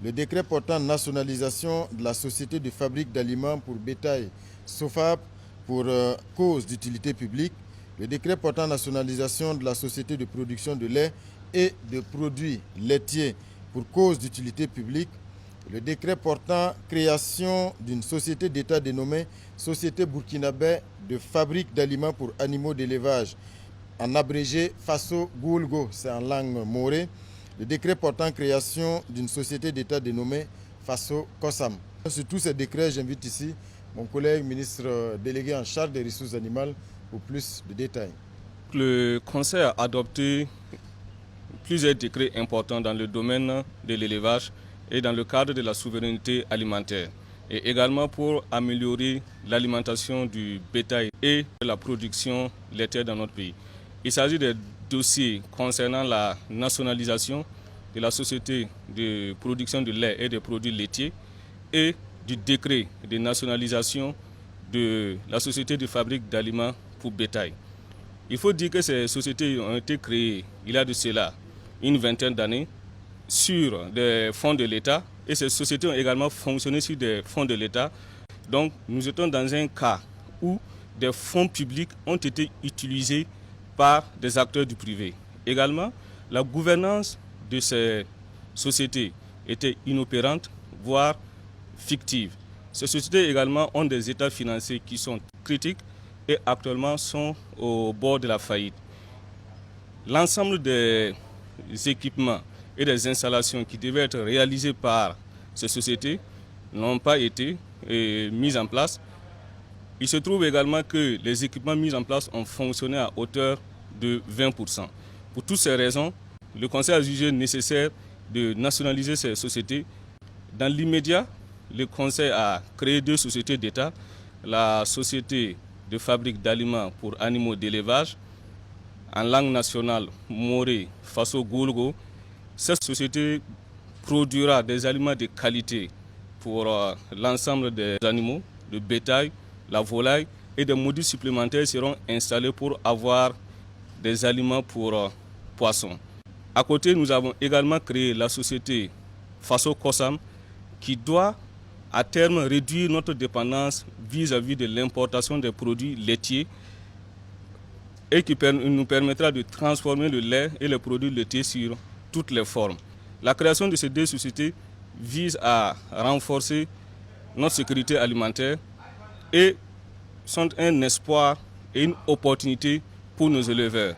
Le décret portant nationalisation de la société de fabrique d'aliments pour bétail SOFAP pour cause d'utilité publique. Le décret portant nationalisation de la société de production de lait et de produits laitiers pour cause d'utilité publique. Le décret portant création d'une société d'État dénommée Société burkinabé de fabrique d'aliments pour animaux d'élevage, en abrégé FASO Goulgo, c'est en langue morée. Le décret portant création d'une société d'État dénommée FASO COSAM. Sur tous ces décrets, j'invite ici mon collègue ministre délégué en charge des ressources animales pour plus de détails. Le Conseil a adopté plusieurs décrets importants dans le domaine de l'élevage et dans le cadre de la souveraineté alimentaire, et également pour améliorer l'alimentation du bétail et la production laitière dans notre pays. Il s'agit des dossiers concernant la nationalisation de la société de production de lait et de produits laitiers et du décret de nationalisation de la société de fabrique d'aliments pour bétail. Il faut dire que ces sociétés ont été créées il y a de cela une vingtaine d'années sur des fonds de l'État, et ces sociétés ont également fonctionné sur des fonds de l'État. Donc nous étions dans un cas où des fonds publics ont été utilisés par des acteurs du privé. Également, la gouvernance de ces sociétés était inopérante, voire fictive. Ces sociétés également ont des états financiers qui sont critiques et actuellement sont au bord de la faillite. L'ensemble des équipements et des installations qui devaient être réalisées par ces sociétés n'ont pas été mis en place. Il se trouve également que les équipements mis en place ont fonctionné à hauteur de 20%. Pour toutes ces raisons, le Conseil a jugé nécessaire de nationaliser ces sociétés. Dans l'immédiat, le Conseil a créé deux sociétés d'État, la société de fabrique d'aliments pour animaux d'élevage, en langue nationale Moré Faso Goulgo. Cette société produira des aliments de qualité pour l'ensemble des animaux, le bétail, la volaille, et des modules supplémentaires seront installés pour avoir des aliments pour poissons. À côté, nous avons également créé la société Faso COSAM qui doit à terme réduire notre dépendance vis-à-vis de l'importation des produits laitiers et qui nous permettra de transformer le lait et les produits laitiers sur toutes les formes. La création de ces deux sociétés vise à renforcer notre sécurité alimentaire et sont un espoir et une opportunité pour nos éleveurs.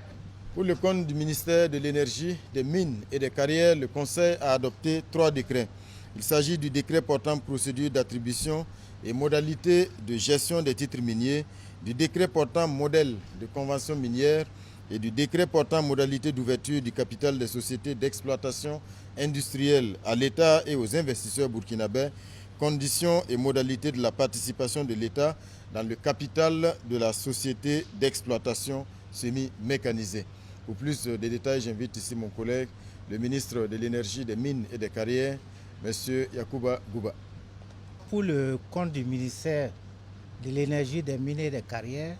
Pour le compte du ministère de l'Énergie, des Mines et des Carrières, le Conseil a adopté 3 décrets. Il s'agit du décret portant procédure d'attribution et modalités de gestion des titres miniers, du décret portant modèle de convention minière et du décret portant modalité d'ouverture du capital des sociétés d'exploitation industrielle à l'État et aux investisseurs burkinabés, conditions et modalités de la participation de l'État dans le capital de la société d'exploitation semi-mécanisée. Pour plus de détails, j'invite ici mon collègue, le ministre de l'Énergie, des Mines et des Carrières, M. Yacouba Gouba. Pour le compte du ministère de l'Énergie, des Mines et des Carrières,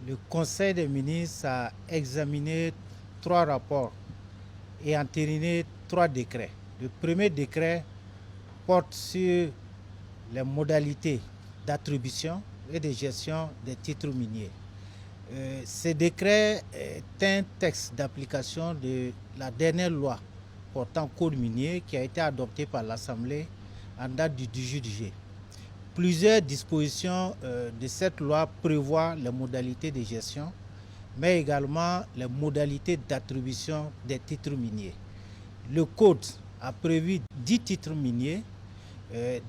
le Conseil des ministres a examiné 3 rapports et entériné 3 décrets. Le premier décret porte sur les modalités d'attribution et de gestion des titres miniers. Ce décret est un texte d'application de la dernière loi portant code minier qui a été adopté par l'Assemblée en date du 18 juillet. Plusieurs dispositions de cette loi prévoient les modalités de gestion, mais également les modalités d'attribution des titres miniers. Le code a prévu 10 titres miniers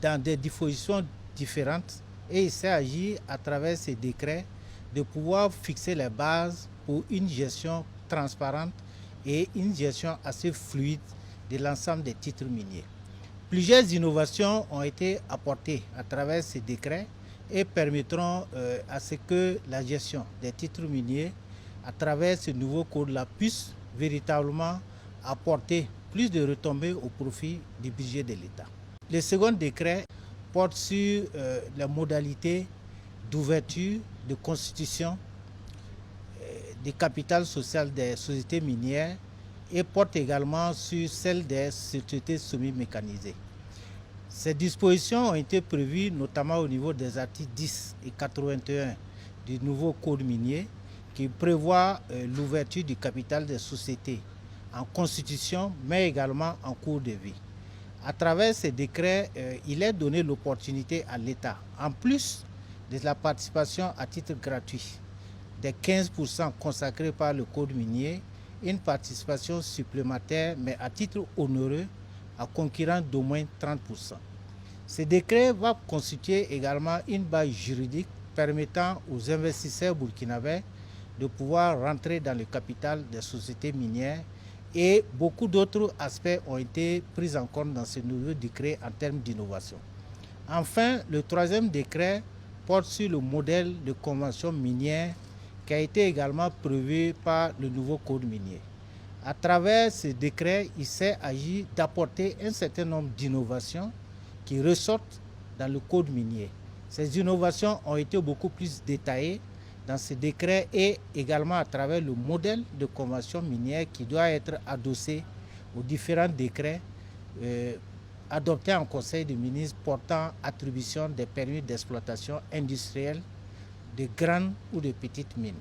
dans des dispositions différentes et il s'agit à travers ces décrets de pouvoir fixer les bases pour une gestion transparente et une gestion assez fluide de l'ensemble des titres miniers. Plusieurs innovations ont été apportées à travers ces décrets et permettront à ce que la gestion des titres miniers à travers ce nouveau code-là puisse véritablement apporter plus de retombées au profit du budget de l'État. Le second décret porte sur les modalités d'ouverture, de constitution du capital social des sociétés minières et porte également sur celle des sociétés semi-mécanisées. Ces dispositions ont été prévues notamment au niveau des articles 10 et 81 du nouveau code minier qui prévoit l'ouverture du capital des sociétés en constitution mais également en cours de vie. À travers ces décrets, il est donné l'opportunité à l'État, en plus de la participation à titre gratuit des 15% consacrés par le code minier, une participation supplémentaire mais à titre onéreux à concurrence d'au moins 30%. Ce décret va constituer également une base juridique permettant aux investisseurs burkinabés de pouvoir rentrer dans le capital des sociétés minières et beaucoup d'autres aspects ont été pris en compte dans ce nouveau décret en termes d'innovation. Enfin, le troisième décret porte sur le modèle de convention minière qui a été également prévu par le nouveau code minier. À travers ce décret, il s'est agi d'apporter un certain nombre d'innovations qui ressortent dans le code minier. Ces innovations ont été beaucoup plus détaillées dans ce décret et également à travers le modèle de convention minière qui doit être adossé aux différents décrets adoptés en Conseil des ministres portant attribution des permis d'exploitation industrielle de grandes ou de petites mines.